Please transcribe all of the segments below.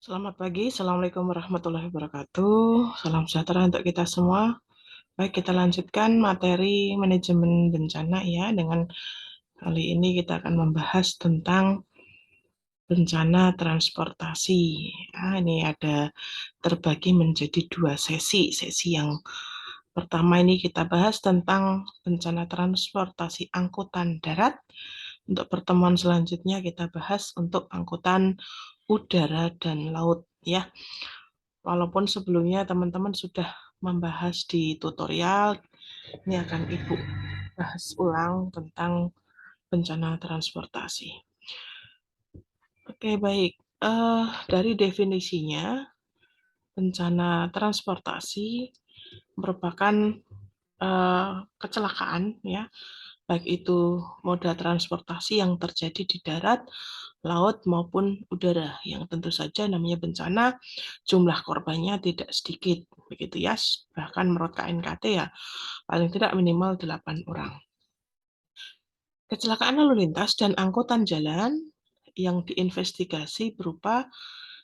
Selamat pagi, Assalamualaikum warahmatullahi wabarakatuh. Salam sejahtera untuk kita semua. Baik, kita lanjutkan materi manajemen bencana ya. Dengan kali ini kita akan membahas tentang bencana transportasi. Ini ada terbagi menjadi dua sesi. Sesi yang pertama ini kita bahas tentang bencana transportasi angkutan darat. Untuk pertemuan selanjutnya kita bahas untuk angkutan udara dan laut ya. Walaupun sebelumnya teman-teman sudah membahas di tutorial, ini akan Ibu bahas ulang tentang bencana transportasi. Oke, baik. Dari definisinya, bencana transportasi merupakan kecelakaan ya, baik itu moda transportasi yang terjadi di darat, laut maupun udara, yang tentu saja namanya bencana, jumlah korbannya tidak sedikit, begitu ya. Bahkan menurut KNKT ya paling tidak minimal 8 orang. Kecelakaan lalu lintas dan angkutan jalan yang diinvestigasi berupa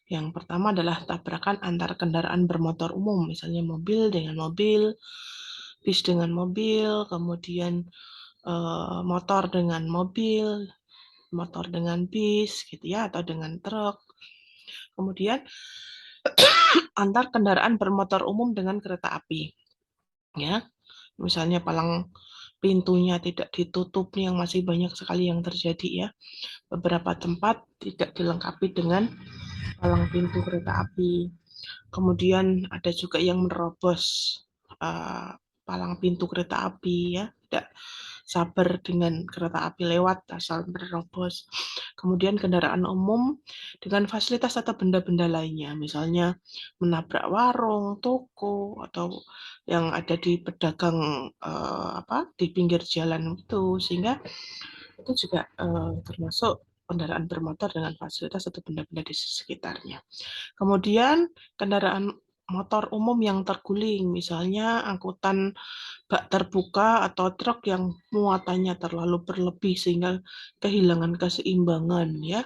yang pertama adalah tabrakan antar kendaraan bermotor umum, misalnya mobil dengan mobil, bis dengan mobil, kemudian motor dengan mobil, motor dengan bis, gitu ya, atau dengan truk. Kemudian antar kendaraan bermotor umum dengan kereta api, ya. Misalnya palang pintunya tidak ditutup, yang masih banyak sekali yang terjadi ya. Beberapa tempat tidak dilengkapi dengan palang pintu kereta api. Kemudian ada juga yang menerobos palang pintu kereta api ya, tidak sabar dengan kereta api lewat asal menerobos. Kemudian kendaraan umum dengan fasilitas atau benda-benda lainnya, misalnya menabrak warung, toko, atau yang ada di pedagang di pinggir jalan itu, sehingga itu juga termasuk kendaraan bermotor dengan fasilitas atau benda-benda di sekitarnya. Kemudian kendaraan motor umum yang terguling, misalnya angkutan bak terbuka atau truk yang muatannya terlalu berlebih sehingga kehilangan keseimbangan ya.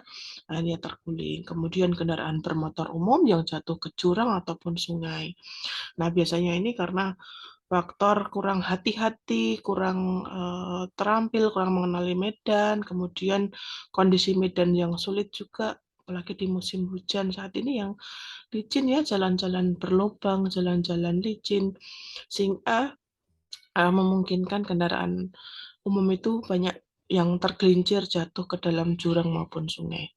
Nah, ini terguling. Kemudian kendaraan bermotor umum yang jatuh ke jurang ataupun sungai. Nah, biasanya ini karena faktor kurang hati-hati, kurang terampil, kurang mengenali medan, kemudian kondisi medan yang sulit juga, apalagi di musim hujan saat ini yang licin ya, jalan-jalan berlubang, jalan-jalan licin, sehingga memungkinkan kendaraan umum itu banyak yang tergelincir jatuh ke dalam jurang maupun sungai.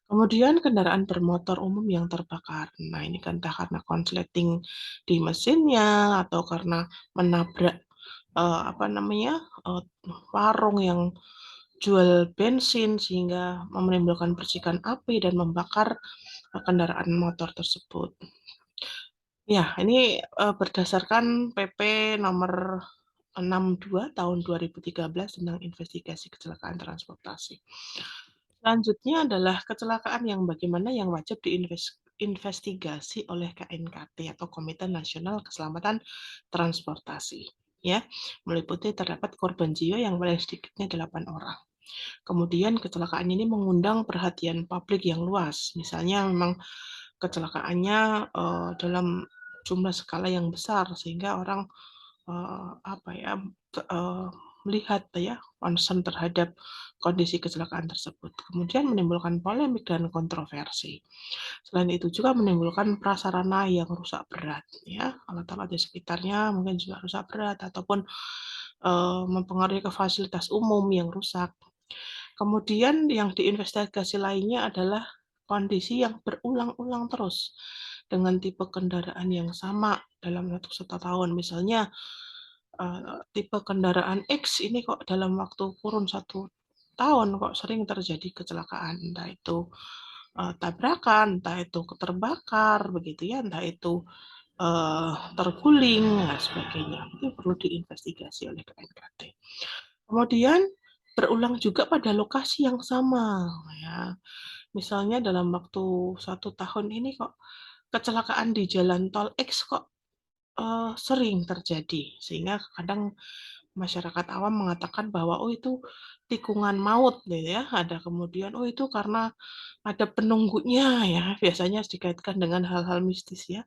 Kemudian kendaraan bermotor umum yang terbakar. Nah, ini kan entah karena konsleting di mesinnya atau karena menabrak warung yang jual bensin sehingga menimbulkan percikan api dan membakar kendaraan motor tersebut. Ya, ini berdasarkan PP nomor 62 tahun 2013 tentang investigasi kecelakaan transportasi. Selanjutnya adalah kecelakaan yang bagaimana yang wajib diinvestigasi oleh KNKT atau Komite Nasional Keselamatan Transportasi. Ya, meliputi terdapat korban jiwa yang paling sedikitnya 8 orang. Kemudian kecelakaan ini mengundang perhatian publik yang luas. Misalnya memang kecelakaannya dalam jumlah skala yang besar sehingga orang melihat ya concern terhadap kondisi kecelakaan tersebut. Kemudian menimbulkan polemik dan kontroversi. Selain itu juga menimbulkan prasarana yang rusak berat ya, alat-alat di sekitarnya mungkin juga rusak berat ataupun mempengaruhi ke fasilitas umum yang rusak. Kemudian yang diinvestigasi lainnya adalah kondisi yang berulang-ulang terus dengan tipe kendaraan yang sama dalam waktu 1 tahun. Misalnya tipe kendaraan X ini kok dalam waktu kurun 1 tahun kok sering terjadi kecelakaan, entah itu tabrakan, entah itu terbakar, begitu ya, entah itu terguling, dan sebagainya. Itu perlu diinvestigasi oleh KNKT. Kemudian berulang juga pada lokasi yang sama, ya. Misalnya dalam waktu 1 tahun ini kok kecelakaan di jalan tol X kok sering terjadi, sehingga kadang masyarakat awam mengatakan bahwa, "Oh itu tikungan maut," gitu ya. Ada kemudian, "Oh itu karena ada penunggunya," ya, biasanya dikaitkan dengan hal-hal mistis ya.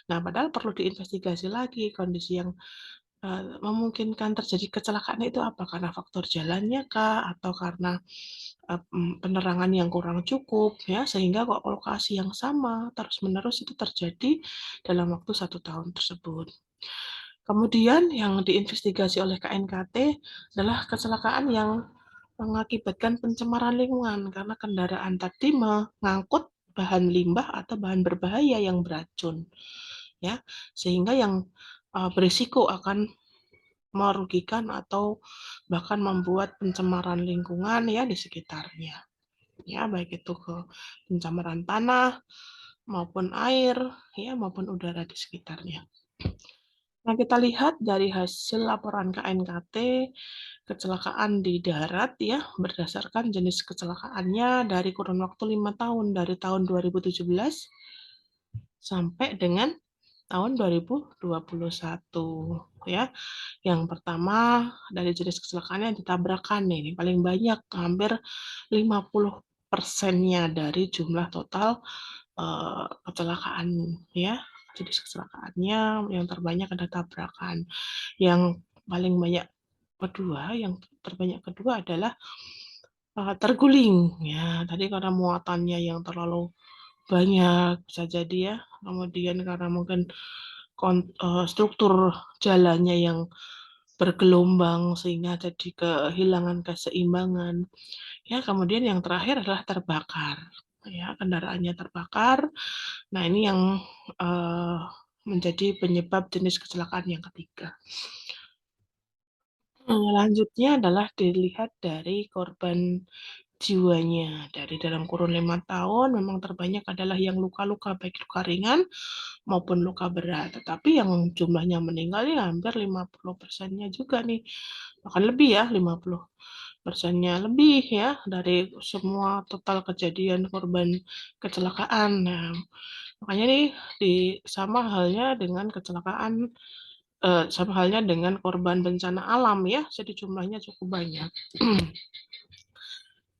Nah, padahal perlu diinvestigasi lagi kondisi yang, memungkinkan terjadi kecelakaan itu apa, karena faktor jalannya kah, atau karena, penerangan yang kurang cukup ya, sehingga kok lokasi yang sama terus-menerus itu terjadi dalam waktu 1 tahun tersebut. Kemudian yang diinvestigasi oleh KNKT adalah kecelakaan yang mengakibatkan pencemaran lingkungan karena kendaraan tadi mengangkut bahan limbah atau bahan berbahaya yang beracun, ya. Sehingga yang, berisiko akan merugikan atau bahkan membuat pencemaran lingkungan ya di sekitarnya, ya, baik itu ke pencemaran tanah maupun air, ya, maupun udara di sekitarnya. Nah, kita lihat dari hasil laporan KNKT, kecelakaan di darat ya, berdasarkan jenis kecelakaannya dari kurun waktu 5 tahun, dari tahun 2017 sampai dengan tahun 2021 ya. Yang pertama dari jenis kecelakaannya ditabrakan nih, ini paling banyak, hampir 50%-nya dari jumlah total kecelakaan ya, jenis kecelakaannya yang terbanyak ada tabrakan. Yang paling banyak yang terbanyak kedua adalah, terguling ya, tadi karena muatannya yang terlalu banyak bisa jadi ya, kemudian karena mungkin struktur jalannya yang bergelombang sehingga jadi kehilangan keseimbangan. Ya, kemudian yang terakhir adalah terbakar, ya, kendaraannya terbakar. Nah, ini yang, eee, menjadi penyebab jenis kecelakaan yang ketiga. Lanjutnya adalah dilihat dari korban jiwanya. Dari dalam kurun 5 tahun memang terbanyak adalah yang luka-luka, baik luka ringan maupun luka berat. Tetapi yang jumlahnya meninggal ya hampir 50%-nya juga nih, bahkan lebih ya, 50%-nya lebih ya, dari semua total kejadian korban kecelakaan. Nah, makanya nih sama halnya dengan kecelakaan, sama halnya dengan korban bencana alam ya, jadi jumlahnya cukup banyak.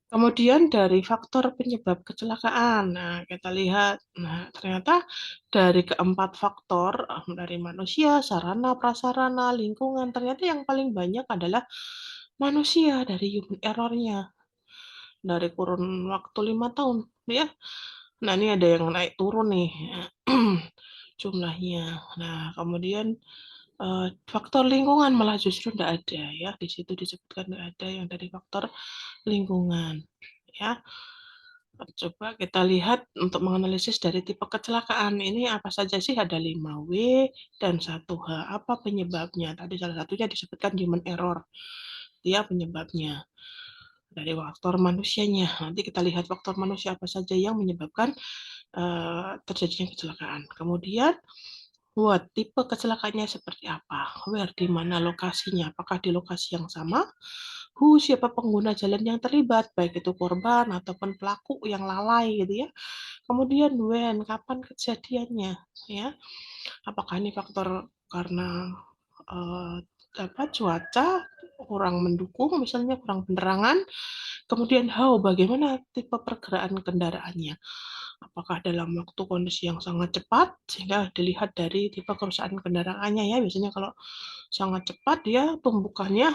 Kemudian dari faktor penyebab kecelakaan. Nah, kita lihat, nah ternyata dari keempat faktor, dari manusia, sarana, prasarana, lingkungan, ternyata yang paling banyak adalah manusia dari human error-nya. Dari kurun waktu 5 tahun, ya. Nah, ini ada yang naik turun nih, jumlahnya. Nah, kemudian, faktor lingkungan malah justru nggak ada ya, di situ disebutkan nggak ada yang dari faktor lingkungan, ya. Coba kita lihat untuk menganalisis dari tipe kecelakaan ini apa saja sih, ada 5W dan 1H. Apa penyebabnya? Tadi salah satunya disebutkan human error, dia penyebabnya. Dari faktor manusianya, nanti kita lihat faktor manusia apa saja yang menyebabkan, terjadinya kecelakaan. Kemudian buat tipe kecelakaannya seperti apa, where, di mana lokasinya, apakah di lokasi yang sama, who, siapa pengguna jalan yang terlibat, baik itu korban ataupun pelaku yang lalai gitu ya. Kemudian when, kapan kejadiannya, ya. Apakah ini faktor karena, eee, cuaca kurang mendukung, misalnya kurang penerangan. Kemudian how, bagaimana tipe pergerakan kendaraannya. Apakah dalam waktu kondisi yang sangat cepat, sehingga dilihat dari tipe kerusakan kendaraannya ya, biasanya kalau sangat cepat dia tumbukannya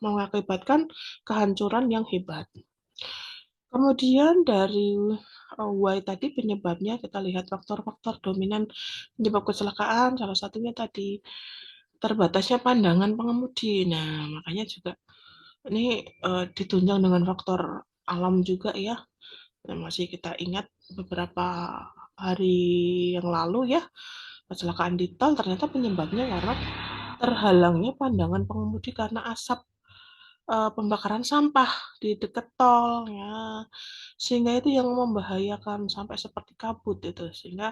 mengakibatkan kehancuran yang hebat. Kemudian dari, why tadi penyebabnya kita lihat faktor-faktor dominan penyebab kecelakaan, salah satunya tadi terbatasnya pandangan pengemudi. Nah, makanya juga ini, ditunjang dengan faktor alam juga ya, yang masih kita ingat beberapa hari yang lalu ya, kecelakaan di tol ternyata penyebabnya karena terhalangnya pandangan pengemudi karena asap, pembakaran sampah di dekat tol, ya. Sehingga itu yang membahayakan sampai seperti kabut itu, sehingga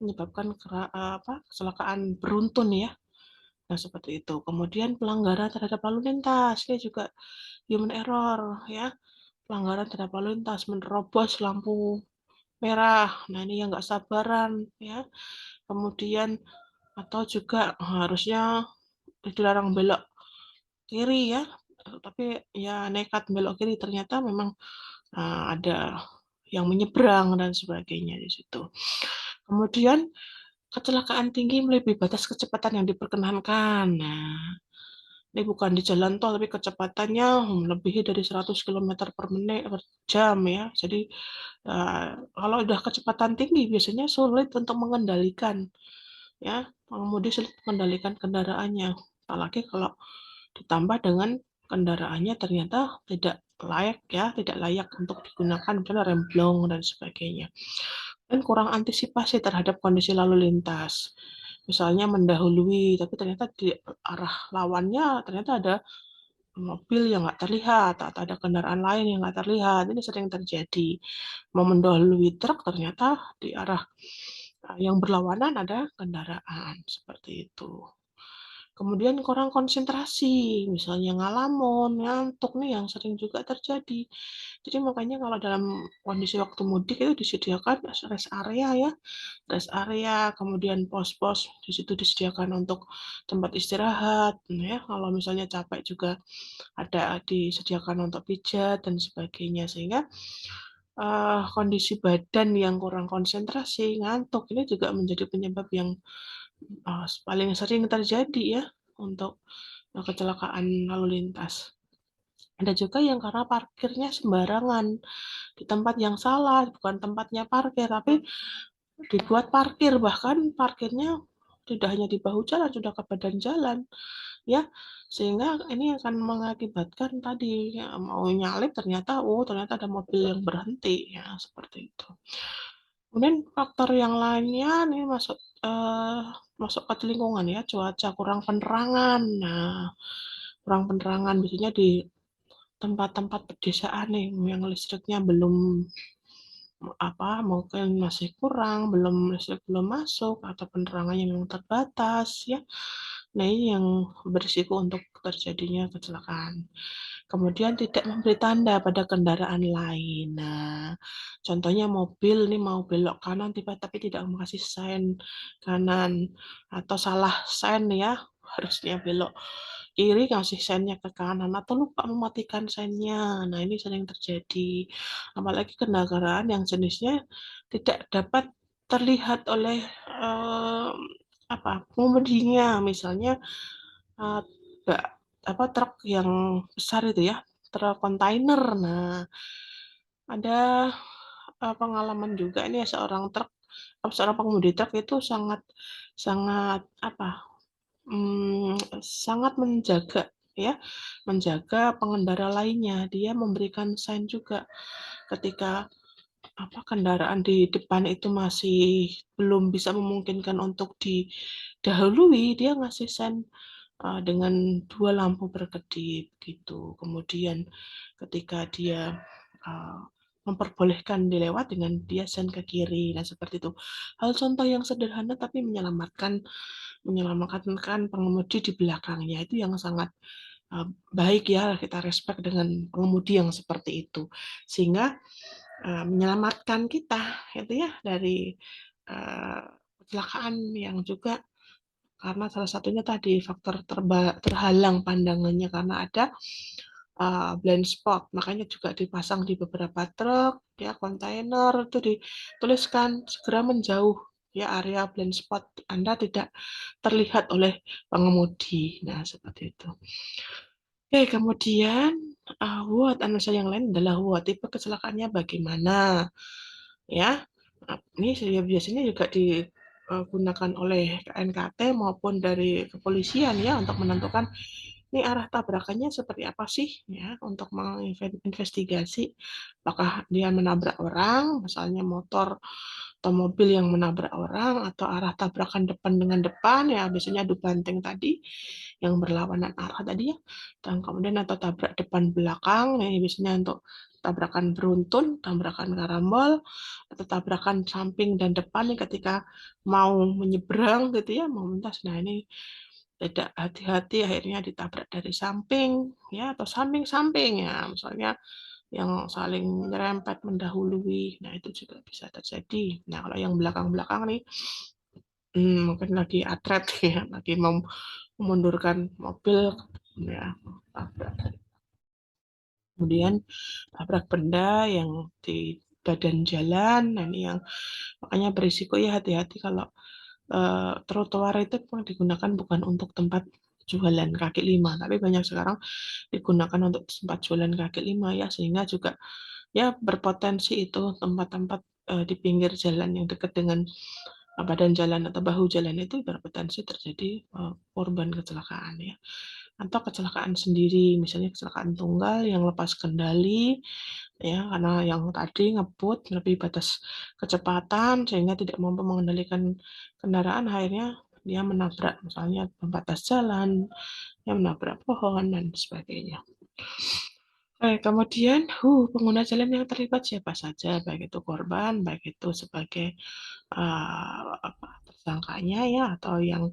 menyebabkan kecelakaan beruntun ya. Nah, seperti itu. Kemudian pelanggaran terhadap lalu lintas, ini juga human error ya. Pelanggaran terhadap lalu lintas, menerobos lampu merah. Nah, ini yang nggak sabaran ya. Kemudian atau juga harusnya dilarang belok kiri ya, tapi ya nekat belok kiri ternyata memang, ada yang menyeberang dan sebagainya di situ. Kemudian kecelakaan tinggi melebihi batas kecepatan yang diperkenankan. Nah, ini bukan di jalan tol tapi kecepatannya melebihi dari 100 kilometer per menit per jam ya. Jadi, kalau udah kecepatan tinggi biasanya sulit untuk mengendalikan ya, pengemudi sulit mengendalikan kendaraannya. Apalagi kalau ditambah dengan kendaraannya ternyata tidak layak ya, tidak layak untuk digunakan, misalnya remblong dan sebagainya. Dan kurang antisipasi terhadap kondisi lalu lintas. Misalnya mendahului, tapi ternyata di arah lawannya ternyata ada mobil yang nggak terlihat atau ada kendaraan lain yang nggak terlihat. Ini sering terjadi. Mau mendahului truk ternyata di arah yang berlawanan ada kendaraan seperti itu. Kemudian kurang konsentrasi, misalnya ngalamun, ngantuk nih yang sering juga terjadi. Jadi makanya kalau dalam kondisi waktu mudik itu disediakan rest area ya, rest area, kemudian pos-pos di situ disediakan untuk tempat istirahat, ya. Kalau misalnya capek juga ada disediakan untuk pijat dan sebagainya sehingga kondisi badan yang kurang konsentrasi, ngantuk ini juga menjadi penyebab yang paling sering terjadi ya untuk kecelakaan lalu lintas. Ada juga yang karena parkirnya sembarangan di tempat yang salah, bukan tempatnya parkir, tapi dibuat parkir, bahkan parkirnya tidak hanya di bahu jalan, sudah ke badan jalan, ya. Sehingga ini akan mengakibatkan tadi, ya, mau nyalip ternyata, ternyata ada mobil yang berhenti, ya, seperti itu. Kemudian faktor yang lainnya nih masuk, masuk ke lingkungan ya, cuaca, kurang penerangan. Nah, kurang penerangan biasanya di tempat-tempat pedesaan nih yang listriknya belum mungkin masih kurang, listrik belum masuk atau penerangannya memang terbatas ya. Nah, ini yang berisiko untuk terjadinya kecelakaan. Kemudian tidak memberi tanda pada kendaraan lain. Nah, contohnya mobil nih mau belok kanan tapi tidak kasih sein kanan atau salah sein ya, harusnya belok kiri ngasih seinnya ke kanan atau lupa mematikan seinnya. Nah, ini sering terjadi. Apalagi kendaraan yang jenisnya tidak dapat terlihat oleh, pengemudinya. Misalnya, eee, bak truk yang besar itu ya, truk kontainer. Nah, ada, pengalaman juga ini seorang pengemudi truk itu sangat sangat sangat menjaga ya, menjaga pengendara lainnya. Dia memberikan sein juga ketika kendaraan di depan itu masih belum bisa memungkinkan untuk didahului, dia ngasih sein dengan 2 lampu berkedip gitu. Kemudian ketika dia uh, memperbolehkan dilewat dengan dia sein ke kiri. Nah, seperti itu. Hal contoh yang sederhana tapi menyelamatkan pengemudi di belakangnya itu yang sangat baik ya, kita respect dengan pengemudi yang seperti itu. Sehingga menyelamatkan kita itu ya dari kecelakaan yang juga karena salah satunya tadi faktor terhalang pandangannya karena ada blind spot. Makanya juga dipasang di beberapa truk, ya kontainer itu dituliskan segera menjauh ya area blind spot Anda tidak terlihat oleh pengemudi. Nah, seperti itu. Oke, kemudian analisa yang lain adalah tipe kecelakaannya bagaimana ya. Ini biasanya juga digunakan oleh KNKT maupun dari kepolisian ya untuk menentukan ini arah tabrakannya seperti apa sih ya untuk menginvestigasi apakah dia menabrak orang, misalnya motor atau mobil yang menabrak orang atau arah tabrakan depan dengan depan ya biasanya adu banteng tadi yang berlawanan arah tadi ya dan kemudian atau tabrak depan belakang ini biasanya untuk tabrakan beruntun, tabrakan karambol atau tabrakan samping dan depan nih ketika mau menyeberang gitu ya mau melintas. Nah, ini tidak hati-hati akhirnya ditabrak dari samping ya atau samping-samping ya misalnya yang saling nyerempet mendahului. Nah, itu juga bisa terjadi. Nah, kalau yang belakang-belakang nih mungkin lagi atret ya, lagi mau memundurkan mobil ya, tabrak. Kemudian tabrak benda yang di badan jalan, nah ini yang makanya berisiko ya, hati-hati kalau trotoar itu memang digunakan bukan untuk tempat jualan kaki lima, tapi banyak sekarang digunakan untuk tempat jualan kaki lima ya, sehingga juga ya berpotensi itu tempat-tempat di pinggir jalan yang dekat dengan badan jalan atau bahu jalan itu berpotensi terjadi korban kecelakaan ya, atau kecelakaan sendiri, misalnya kecelakaan tunggal yang lepas kendali ya, karena yang tadi ngebut melebihi batas kecepatan sehingga tidak mampu mengendalikan kendaraan, akhirnya dia menabrak misalnya pembatas jalan, dia menabrak pohon dan sebagainya. Kemudian pengguna jalan yang terlibat siapa saja, baik itu korban, baik itu sebagai tersangkanya ya, atau yang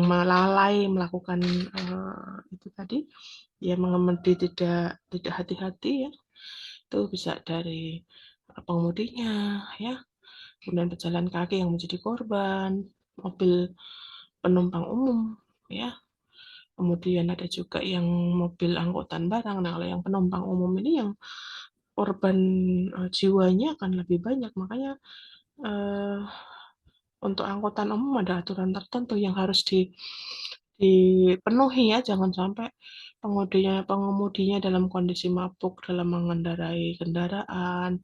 melalai melakukan itu tadi, dia mengemudi tidak hati-hati ya, itu bisa dari pengemudinya ya, kemudian pejalan kaki yang menjadi korban, mobil penumpang umum ya, kemudian ada juga yang mobil angkutan barang. Nah, kalau yang penumpang umum ini yang korban jiwanya akan lebih banyak, makanya untuk angkutan umum ada aturan tertentu yang harus dipenuhi ya, jangan sampai pengemudinya dalam kondisi mabuk dalam mengendarai kendaraan,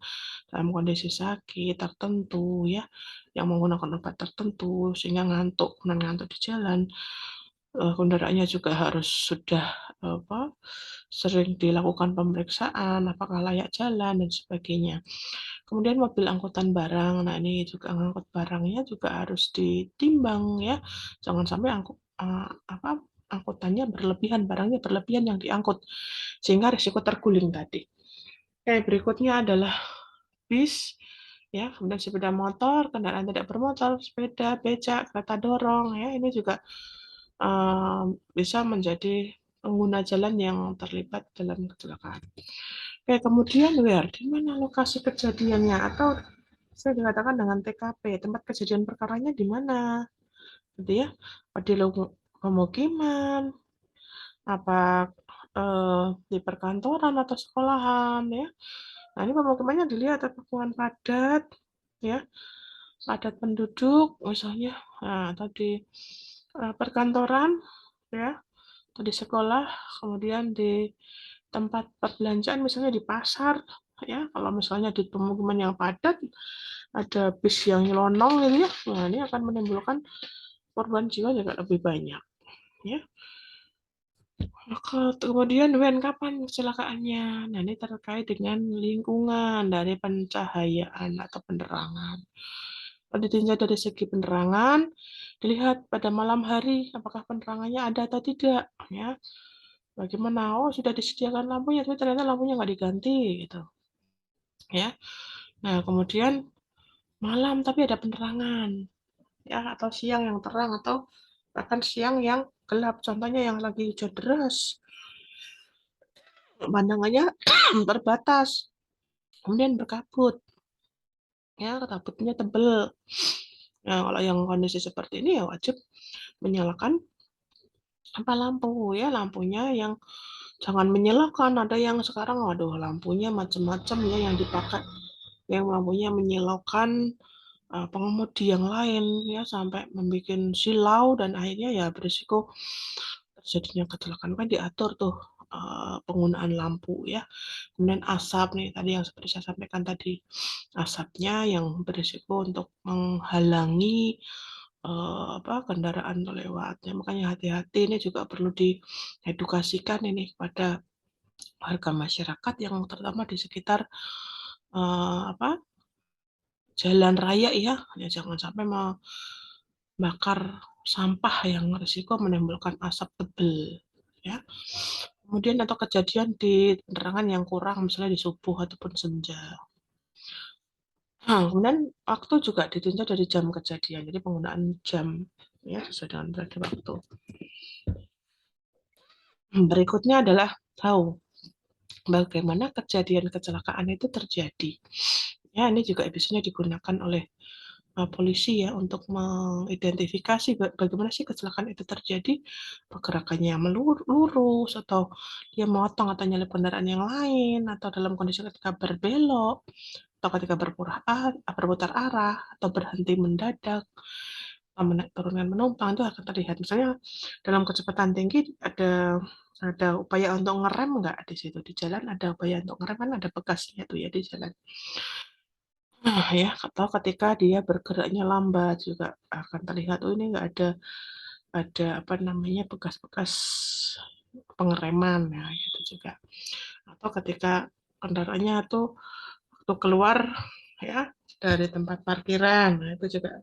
dalam kondisi sakit tertentu ya, yang menggunakan obat tertentu sehingga ngantuk di jalan. Kendaraannya juga harus sudah sering dilakukan pemeriksaan, apakah layak jalan dan sebagainya. Kemudian mobil angkutan barang, nah ini juga ngangkut barangnya juga harus ditimbang ya, jangan sampai angkutannya berlebihan, barangnya berlebihan yang diangkut, sehingga risiko terguling tadi. Berikutnya adalah bis, ya, kemudian sepeda motor, kendaraan tidak bermotor, sepeda, becak, kereta dorong, ya, ini juga bisa menjadi pengguna jalan yang terlibat dalam kecelakaan. Kemudian di mana lokasi kejadiannya, atau saya dikatakan dengan TKP, tempat kejadian perkaranya di mana, gitu ya, di pemukiman, apa di perkantoran atau sekolahan ya. Nah, ini pemukimannya dilihat lingkungan padat ya, padat penduduk misalnya, nah, atau di perkantoran ya, atau di sekolah, kemudian di tempat perbelanjaan misalnya di pasar ya. Kalau misalnya di pemukiman yang padat ada bis yang nyelonong gitu ya, nah ini akan menimbulkan korban jiwa juga lebih banyak ya. Kemudian kapan kecelakaannya? Nah, ini terkait dengan lingkungan dari pencahayaan atau penerangan. Kalau ditinjau dari segi penerangan, dilihat pada malam hari apakah penerangannya ada atau tidak ya. Bagaimana? Oh, sudah disediakan lampunya, tapi ternyata lampunya nggak diganti gitu ya. Nah, kemudian malam tapi ada penerangan ya, atau siang yang terang, atau bahkan siang yang gelap. Contohnya yang lagi hujan deras, pandangannya terbatas, kemudian berkabut ya, kabutnya tebel. Nah, kalau yang kondisi seperti ini ya wajib menyalakan lampu ya, lampunya yang jangan menyilaukan. Ada yang sekarang waduh lampunya macam-macam ya yang dipakai, yang lampunya menyilaukan pengemudi yang lain ya, sampai membuat silau dan akhirnya ya berisiko terjadinya kecelakaan. Kan diatur tuh penggunaan lampu ya. Kemudian asap nih tadi yang seperti saya sampaikan tadi, asapnya yang berisiko untuk menghalangi kendaraan lewat ya, makanya hati-hati, ini juga perlu diedukasikan ini kepada warga masyarakat yang terutama di sekitar jalan raya ya, jangan sampai membakar sampah yang risiko menimbulkan asap tebal ya. Kemudian atau kejadian di penerangan yang kurang, misalnya di subuh ataupun senja. Nah, kemudian waktu juga ditinjau dari jam kejadian, jadi penggunaan jam ya sesuai dengan berada waktu. Berikutnya adalah tahu bagaimana kejadian kecelakaan itu terjadi. Ya, ini juga biasanya digunakan oleh polisi ya untuk mengidentifikasi bagaimana sih kecelakaan itu terjadi, pergerakannya lurus atau dia motong atau nyalip kendaraan yang lain atau dalam kondisi ketika berbelok atau ketika berputar arah atau berhenti mendadak, turunkan penumpang itu akan terlihat. Misalnya dalam kecepatan tinggi ada upaya untuk ngerem nggak di situ di jalan, ada upaya untuk ngerem kan ada bekasnya tuh ya di jalan. Nah ya, atau ketika dia bergeraknya lambat juga akan terlihat, oh ini nggak ada apa namanya bekas-bekas pengereman, nah itu juga. Atau ketika kendaraannya tuh waktu keluar ya dari tempat parkiran, nah itu juga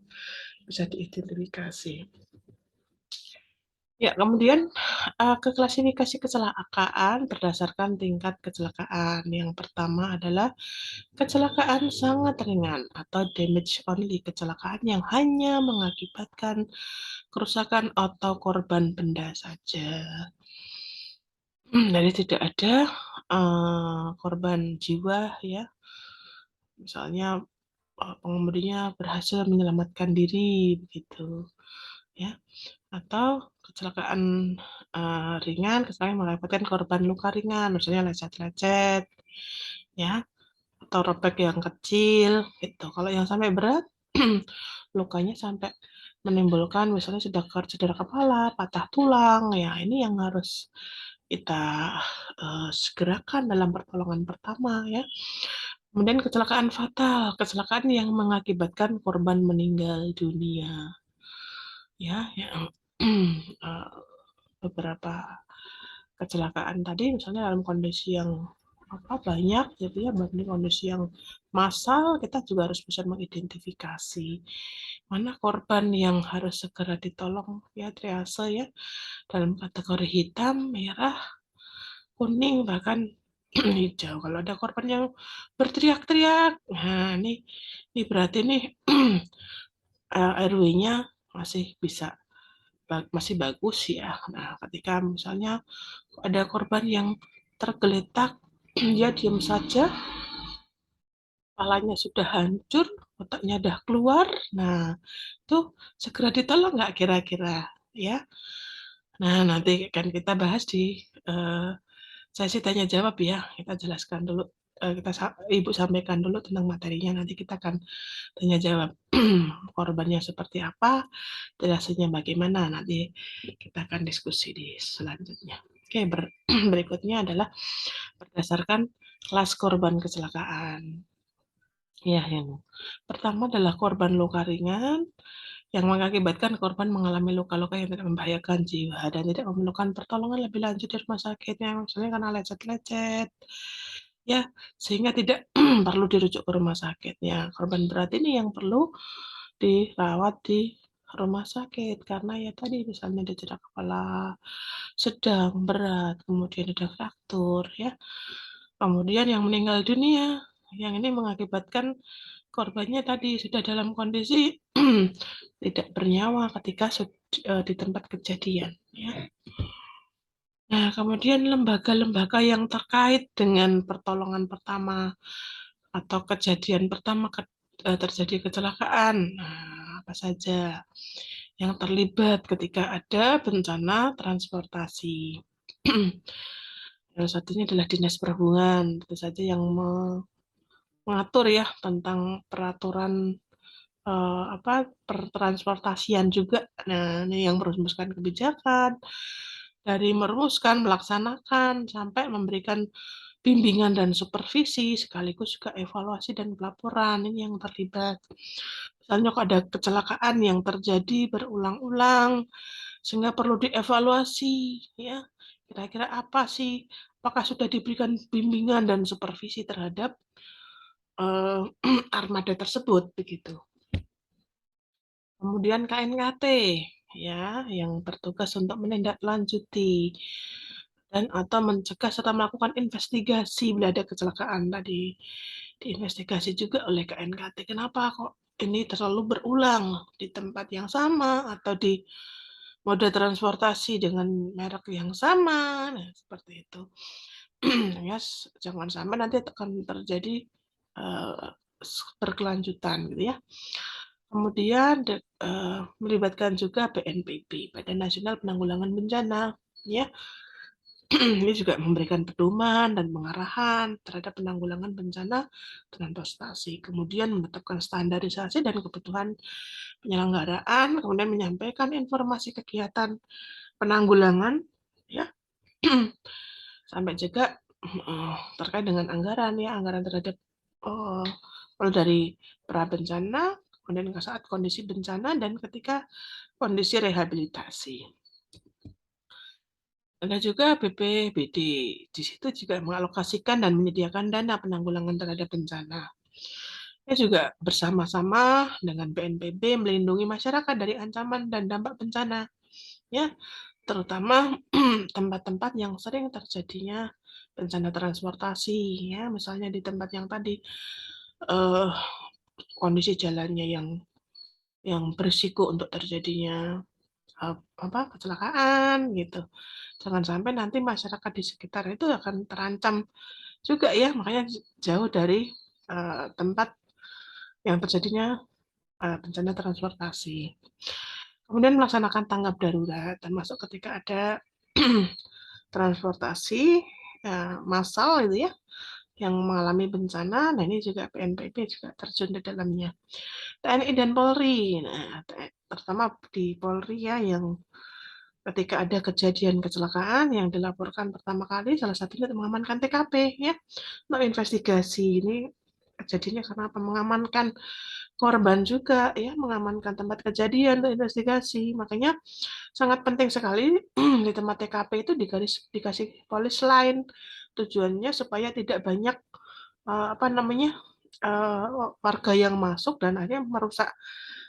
bisa diidentifikasi. Ya, kemudian ke klasifikasi kecelakaan berdasarkan tingkat kecelakaan. Yang pertama adalah kecelakaan sangat ringan atau damage only, kecelakaan yang hanya mengakibatkan kerusakan atau korban benda saja. Jadi tidak ada korban jiwa ya. Misalnya pengemudinya berhasil menyelamatkan diri begitu ya. Atau kecelakaan ringan, kecelakaan mengakibatkan korban luka ringan, misalnya lecet-lecet ya, atau robek yang kecil gitu. Kalau yang sampai berat lukanya sampai menimbulkan misalnya cedera kepala, patah tulang, ya ini yang harus kita segerakan dalam pertolongan pertama ya. Kemudian kecelakaan fatal, kecelakaan yang mengakibatkan korban meninggal dunia. Ya, yang beberapa kecelakaan tadi misalnya dalam kondisi yang banyak gitu ya, dalam kondisi yang massal kita juga harus bisa mengidentifikasi mana korban yang harus segera ditolong ya, triase ya dalam kategori hitam, merah, kuning bahkan hijau. Kalau ada korban yang berteriak-teriak, nah ini berarti nih RW-nya masih bagus ya. Nah, ketika misalnya ada korban yang tergeletak, dia diam saja, kepalanya sudah hancur, otaknya sudah keluar. Nah, itu segera ditolong nggak kira-kira? Ya. Nah, nanti kan kita bahas di sesi tanya jawab ya. Kita jelaskan dulu, Ibu sampaikan dulu tentang materinya. Nanti kita akan tanya jawab korbannya seperti apa, jelasannya bagaimana. Nanti kita akan diskusi di selanjutnya. Oke, berikutnya adalah berdasarkan kelas korban kecelakaan. Ya, yang pertama adalah korban luka ringan yang mengakibatkan korban mengalami luka-luka yang tidak membahayakan jiwa dan tidak memerlukan pertolongan lebih lanjut di rumah sakit, yang misalnya karena lecet-lecet, ya, sehingga tidak perlu dirujuk ke rumah sakit. Ya, korban berat ini yang perlu dirawat di rumah sakit karena ya tadi misalnya ada cedera kepala sedang, berat, kemudian ada fraktur ya. Kemudian yang meninggal dunia, yang ini mengakibatkan korbannya tadi sudah dalam kondisi tidak bernyawa ketika di tempat kejadian ya. Nah, kemudian lembaga-lembaga yang terkait dengan pertolongan pertama atau kejadian pertama terjadi kecelakaan. Nah, apa saja yang terlibat ketika ada bencana transportasi. Salah satunya adalah Dinas Perhubungan, tentu saja yang mengatur ya tentang peraturan pertransportasian juga. Nah, ini yang merumuskan kebijakan, dari merumuskan, melaksanakan, sampai memberikan bimbingan dan supervisi, sekaligus juga evaluasi dan pelaporan. Ini yang terlibat. Misalnya kalau ada kecelakaan yang terjadi berulang-ulang, sehingga perlu dievaluasi, ya. Kira-kira apa sih? Apakah sudah diberikan bimbingan dan supervisi terhadap armada tersebut, begitu. Kemudian KNKT ya yang bertugas untuk menindaklanjuti dan atau mencegah serta melakukan investigasi bila ada kecelakaan tadi. Diinvestigasi juga oleh KNKT. Kenapa kok ini terlalu berulang di tempat yang sama atau di moda transportasi dengan merek yang sama. Nah, seperti itu. Ya, jangan sampai nanti akan terjadi berkelanjutan gitu ya. Kemudian melibatkan juga BNPB, Badan Nasional Penanggulangan Bencana, ya. Ini juga memberikan pedoman dan pengarahan terhadap penanggulangan bencana transportasi. Kemudian menetapkan standarisasi dan kebutuhan penyelenggaraan, kemudian menyampaikan informasi kegiatan penanggulangan, ya, sampai juga terkait dengan anggaran, ya, anggaran terhadap mulai dari pra bencana, kemudian saat kondisi bencana, dan ketika kondisi rehabilitasi. Ada juga BPBD. Di situ juga mengalokasikan dan menyediakan dana penanggulangan terhadap bencana. Dia juga bersama-sama dengan BNPB melindungi masyarakat dari ancaman dan dampak bencana, ya, terutama tempat-tempat yang sering terjadinya bencana transportasi, ya, misalnya di tempat yang tadi kondisi jalannya yang berisiko untuk terjadinya kecelakaan gitu. Jangan sampai nanti masyarakat di sekitar itu akan terancam juga, ya, makanya jauh dari tempat yang terjadinya bencana transportasi. Kemudian melaksanakan tanggap darurat, termasuk ketika ada transportasi massal gitu, ya, yang mengalami bencana. Nah, ini juga BNPB juga terjun di dalamnya. TNI dan Polri, nah, terutama di Polri, ya, yang ketika ada kejadian kecelakaan yang dilaporkan pertama kali, salah satunya mengamankan TKP, ya, untuk investigasi. Ini kejadiannya karena apa? Mengamankan korban juga, ya, mengamankan tempat kejadian untuk investigasi. Makanya sangat penting sekali di tempat TKP itu dikasih polis line. Tujuannya supaya tidak banyak warga yang masuk dan akhirnya merusak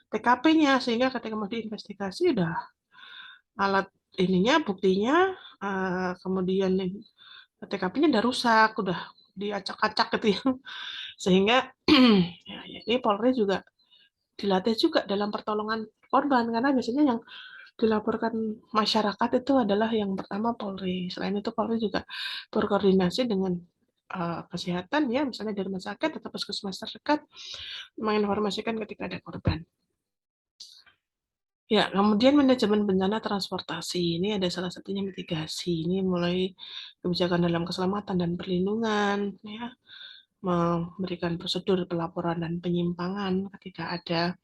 TKP-nya, sehingga ketika mau diinvestigasi udah alat ininya, buktinya, kemudian TKP-nya udah rusak, udah diacak-acak gitu, ya. Sehingga ya, ini Polri juga dilatih juga dalam pertolongan korban, karena biasanya yang dilaporkan masyarakat itu adalah yang pertama Polri. Selain itu Polri juga berkoordinasi dengan kesehatan, ya, misalnya dari rumah sakit atau puskesmas terdekat menginformasikan ketika ada korban. Ya, kemudian manajemen bencana transportasi. Ini ada salah satunya mitigasi. Ini mulai kebijakan dalam keselamatan dan perlindungan, ya, memberikan prosedur pelaporan dan penyimpangan ketika ada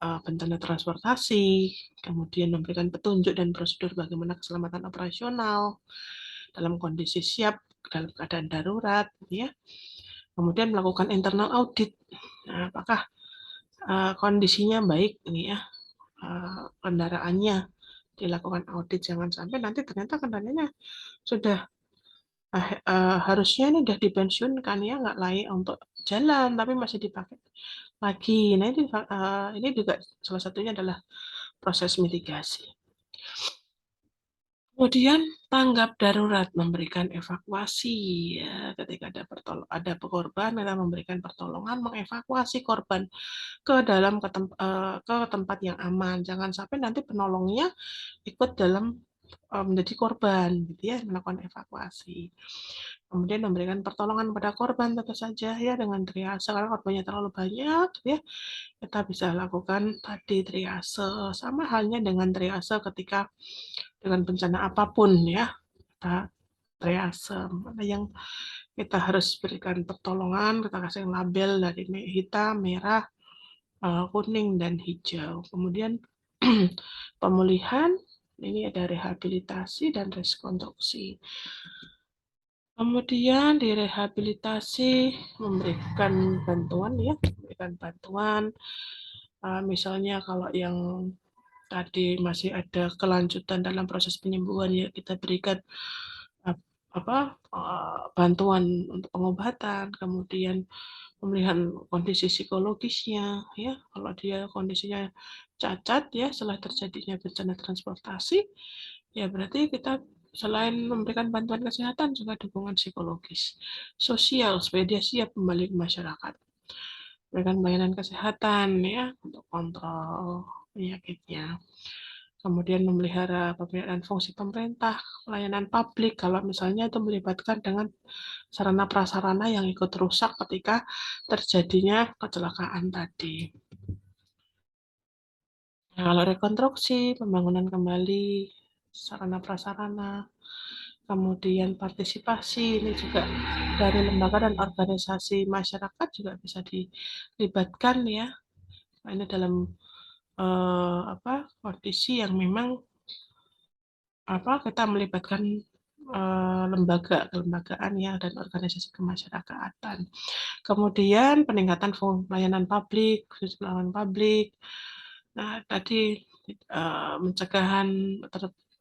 bencana transportasi, kemudian memberikan petunjuk dan prosedur bagaimana keselamatan operasional dalam kondisi siap dalam keadaan darurat, ya. Kemudian melakukan internal audit. Nah, apakah kondisinya baik ini, ya, kendaraannya, dilakukan audit, jangan sampai nanti ternyata kendaraannya sudah harusnya ini udah dipensiunkan, ya, nggak layak untuk jalan tapi masih dipakai lagi. Nah, ini juga salah satunya adalah proses mitigasi. Kemudian tanggap darurat, memberikan evakuasi, ya, ketika ada korban, kita memberikan pertolongan, mengevakuasi korban ke tempat yang aman. Jangan sampai nanti penolongnya ikut dalam menjadi korban, gitu, ya, melakukan evakuasi. Kemudian memberikan pertolongan pada korban tentu saja, ya, dengan triase, karena korbannya terlalu banyak, ya, kita bisa lakukan tadi triase, sama halnya dengan triase ketika dengan bencana apapun, ya, kita triase, mana yang kita harus berikan pertolongan, kita kasih label dari hitam, merah, kuning, dan hijau. Kemudian pemulihan, ini ada rehabilitasi dan rekonstruksi. Kemudian direhabilitasi, memberikan bantuan, ya, memberikan bantuan. Misalnya kalau yang tadi masih ada kelanjutan dalam proses penyembuhan, ya, kita berikan bantuan untuk pengobatan, kemudian pemulihan kondisi psikologisnya, ya, kalau dia kondisinya cacat, ya, setelah terjadinya bencana transportasi, ya, berarti kita selain memberikan bantuan kesehatan juga dukungan psikologis, sosial, supaya dia siap kembali ke masyarakat. Berikan pelayanan kesehatan, ya, untuk kontrol penyakitnya. Kemudian memelihara pemeliharaan fungsi pemerintah, pelayanan publik, kalau misalnya itu melibatkan dengan sarana prasarana yang ikut rusak ketika terjadinya kecelakaan tadi. Nah, kalau rekonstruksi, pembangunan kembali sarana prasarana, kemudian partisipasi ini juga dari lembaga dan organisasi masyarakat juga bisa dilibatkan ya. Nah, ini dalam kondisi yang memang kita melibatkan kelembagaan ya dan organisasi kemasyarakatan. Kemudian peningkatan pelayanan publik, khusus pelayanan publik. Nah, tadi pencegahan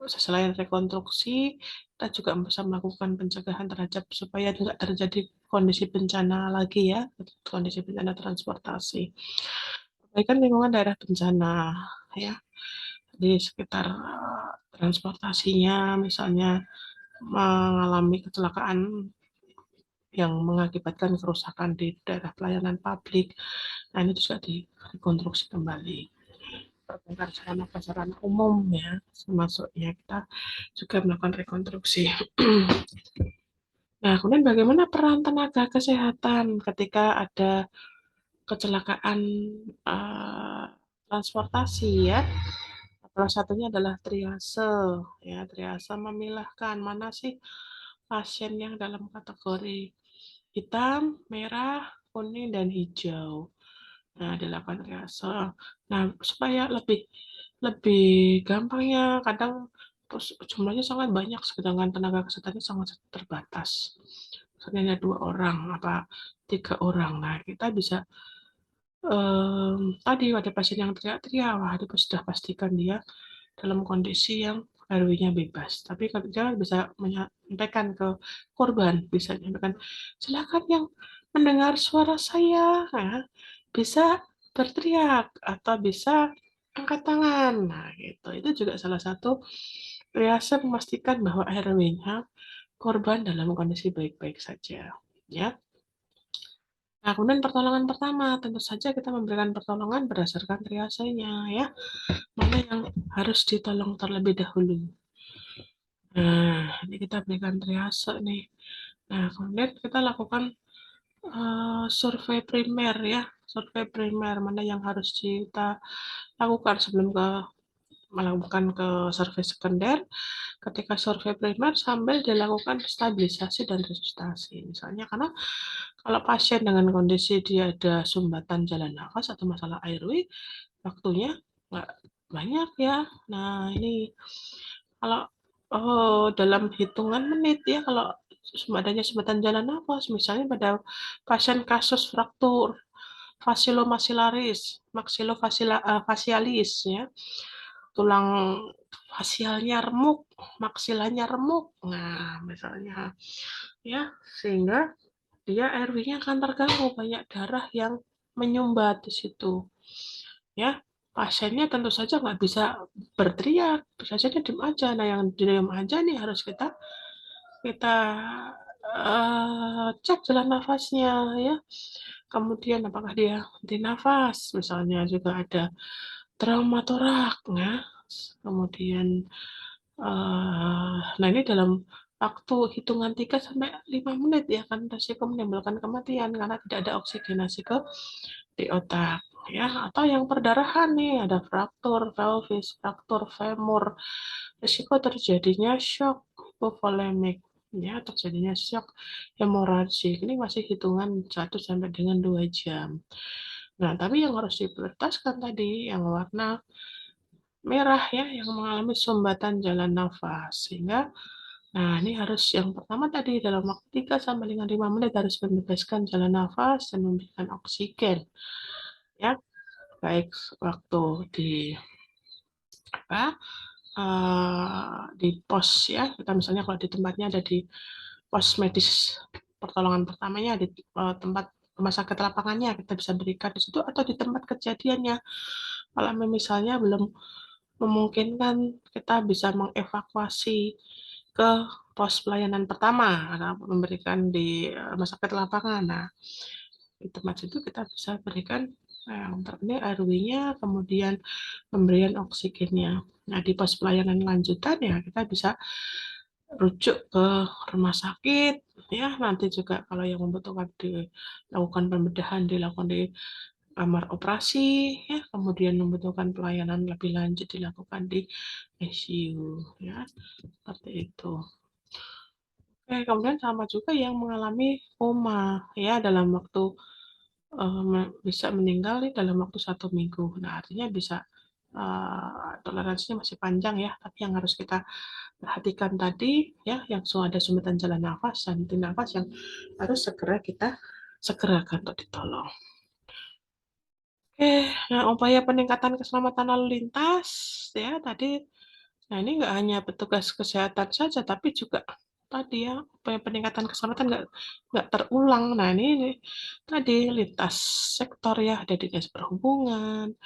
selain rekonstruksi, kita juga bisa melakukan pencegahan terhadap supaya tidak terjadi kondisi bencana lagi ya, kondisi bencana transportasi. Perbaikan lingkungan daerah bencana ya di sekitar transportasinya, misalnya mengalami kecelakaan yang mengakibatkan kerusakan di daerah pelayanan publik. Nah, ini juga dikonstruksi kembali. Perbaikan sarana prasarana umum ya, termasuknya kita juga melakukan rekonstruksi. Nah, kemudian bagaimana peran tenaga kesehatan ketika ada kecelakaan transportasi ya? Salah satunya adalah triase ya, triase memilahkan mana sih pasien yang dalam kategori hitam, merah, kuning, dan hijau. Nah, dilakukan triase. Nah, supaya lebih lebih gampangnya, kadang terus jumlahnya sangat banyak, sedangkan tenaga kesehatannya sangat terbatas. Misalnya hanya 2 orang, apa 3 orang. Nah, kita bisa tadi ada pasien yang teriak-teriak, wah itu sudah pastikan dia dalam kondisi yang RW-nya bebas. Tapi kalau jangan bisa menyampaikan ke korban, bisa menyampaikan, silakan yang mendengar suara saya, ya, bisa berteriak atau bisa angkat tangan. Nah, gitu. Itu juga salah satu triase memastikan bahwa RW-nya korban dalam kondisi baik-baik saja. Ya. Nah, kemudian pertolongan pertama, tentu saja kita memberikan pertolongan berdasarkan triasenya, ya. Mana yang harus ditolong terlebih dahulu. Nah, ini kita berikan triase nih. Nah, kemudian kita lakukan survei primer ya, survei primer mana yang harus kita lakukan sebelum melakukan ke survei sekunder. Ketika survei primer sambil dilakukan stabilisasi dan resusitasi. Misalnya karena kalau pasien dengan kondisi dia ada sumbatan jalan nafas atau masalah airway, waktunya nggak banyak ya. Nah, ini kalau dalam hitungan menit ya, kalau adanya sumbatan jalan nafas, misalnya pada pasien kasus fraktur facilomaxillaris, maxillofascialis ya, tulang fasialnya remuk, maksilanya remuk. Nah, misalnya ya, sehingga dia RW-nya akan terganggu, banyak darah yang menyumbat di situ. Ya, pasiennya tentu saja nggak bisa berteriak, bisa saja diam aja. Nah, yang diam aja nih harus kita kita cek jalan nafasnya ya. Kemudian apakah dia henti nafas, misalnya juga ada traumatoraks ya. Kemudian nah ini dalam waktu hitungan 3 sampai 5 menit ya kan resiko menimbulkan kematian karena tidak ada oksigenasi di otak ya, atau yang perdarahan nih ada fraktur pelvis, fraktur femur, risiko terjadinya shock hipovolemik ya, terjadinya shock hemoragik ini masih hitungan 1 sampai dengan 2 jam. Nah, tapi yang harus diprioritaskan tadi yang warna merah ya, yang mengalami sumbatan jalan nafas. Sehingga, nah ini harus yang pertama tadi dalam waktu 3 sampai dengan 5 menit harus membebaskan jalan nafas dan memberikan oksigen. Ya, baik waktu di apa di pos ya, kita misalnya kalau di tempatnya ada di pos medis pertolongan pertamanya di tempat rumah sakit lapangannya kita bisa berikan di situ atau di tempat kejadiannya. Kalau misalnya belum memungkinkan kita bisa mengevakuasi ke pos pelayanan pertama karena memberikan di rumah sakit lapangan. Nah, di tempat itu kita bisa berikan yang ini RW-nya, kemudian pemberian oksigennya. Nah, di pos pelayanan lanjutan ya kita bisa rujuk ke rumah sakit ya, nanti juga kalau yang membutuhkan dilakukan pembedahan dilakukan di kamar operasi, ya, kemudian membutuhkan pelayanan lebih lanjut dilakukan di ICU, ya, seperti itu. Oke, kemudian sama juga yang mengalami koma, ya, dalam waktu bisa meninggal nih dalam waktu 1 minggu. Nah, artinya bisa toleransinya masih panjang ya, tapi yang harus kita perhatikan tadi ya, yang ada sumbatan jalan nafas dan nafas yang harus segera kita segerakan untuk ditolong. Oke, nah upaya peningkatan keselamatan lalu lintas ya tadi. Nah, ini nggak hanya petugas kesehatan saja, tapi juga tadi ya, upaya peningkatan keselamatan nggak terulang. Nah, ini tadi lintas sektor ya, ada Dinas Perhubungan,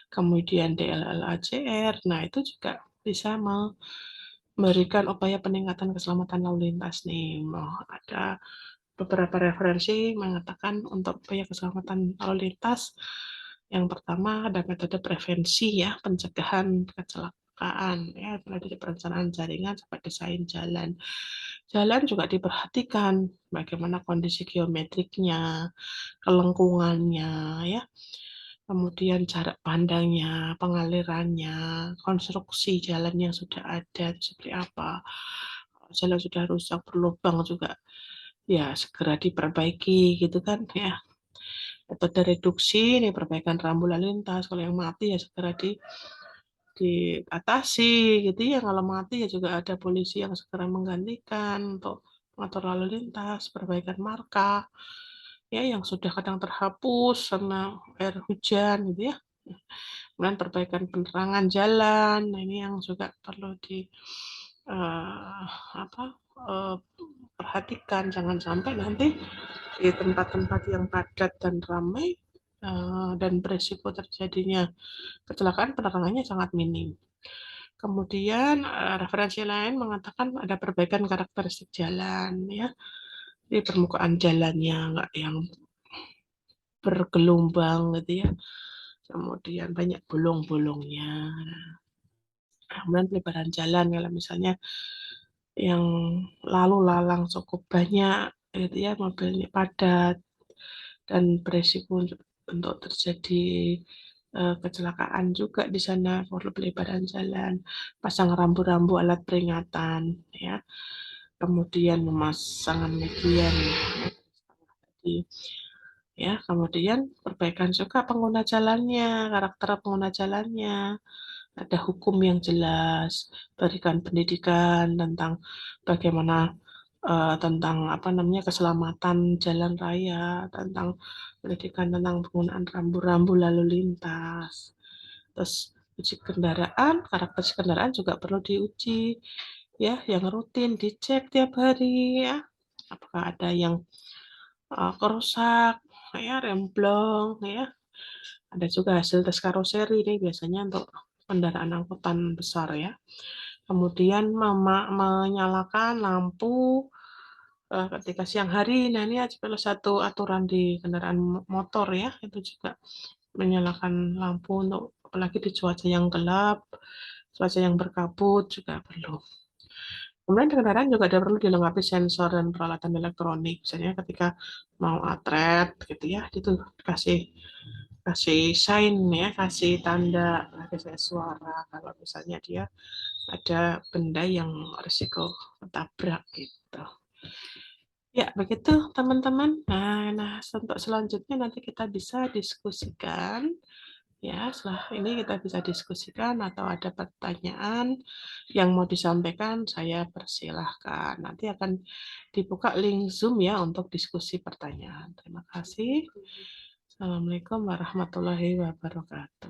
kemudian DLLAJR. Nah, itu juga bisa memberikan upaya peningkatan keselamatan lalu lintas nih. Ada beberapa referensi mengatakan untuk upaya keselamatan lalu lintas, yang pertama ada metode prevensi ya, pencegahan kecelakaan ya, mulai dari perencanaan jaringan sampai desain jalan. Jalan juga diperhatikan bagaimana kondisi geometriknya, kelengkungannya ya, kemudian jarak pandangnya, pengalirannya, konstruksi jalan yang sudah ada seperti apa. Kalau jalan sudah rusak, berlubang juga ya segera diperbaiki gitu kan ya. Metode reduksi ini perbaikan rambu lalu lintas, kalau yang mati ya segera diatasi gitu ya. Kalau mati ya juga ada polisi yang segera menggantikan untuk mengatur lalu lintas, perbaikan marka ya yang sudah kadang terhapus sama air hujan gitu ya. Kemudian perbaikan penerangan jalan, nah ini yang juga perlu di uh, apa perhatikan, jangan sampai nanti di tempat-tempat yang padat dan ramai dan berisiko terjadinya kecelakaan penerangannya sangat minim. Kemudian referensi lain mengatakan ada perbaikan karakteristik jalan ya, di permukaan jalannya nggak yang bergelombang gitu ya, kemudian banyak bolong-bolongnya. Kemudian pelebaran jalan kalau misalnya yang lalu lalang cukup banyak gitu ya, mobilnya padat dan beresiko untuk terjadi kecelakaan juga di sana, perlu pelebaran jalan, pasang rambu-rambu alat peringatan ya, kemudian memasang median tadi ya, kemudian perbaikan juga pengguna jalannya, karakter pengguna jalannya, ada hukum yang jelas, berikan pendidikan tentang bagaimana tentang apa namanya keselamatan jalan raya, tentang pendidikan tentang penggunaan rambu-rambu lalu lintas. Terus uji kendaraan, karakteristik kendaraan juga perlu diuji ya, yang rutin dicek tiap hari ya. Apakah ada yang kerusak, ya remblong ya. Ada juga hasil tes karoseri ini biasanya untuk kendaraan angkutan besar ya. Kemudian menyalakan lampu ketika siang hari. Nah, ini salah satu aturan di kendaraan motor ya, itu juga menyalakan lampu untuk apalagi di cuaca yang gelap, cuaca yang berkabut juga perlu. Kemudian kendaraan juga ada perlu dilengkapi sensor dan peralatan elektronik. Misalnya ketika mau atret gitu ya, itu kasih kasih sign ya, kasih tanda, kasih suara kalau misalnya dia ada benda yang risiko ketabrak gitu. Ya, begitu teman-teman. Nah, untuk selanjutnya nanti kita bisa diskusikan. Ya, setelah ini kita bisa diskusikan atau ada pertanyaan yang mau disampaikan, saya persilahkan. Nanti akan dibuka link Zoom ya untuk diskusi pertanyaan. Terima kasih. Assalamualaikum warahmatullahi wabarakatuh.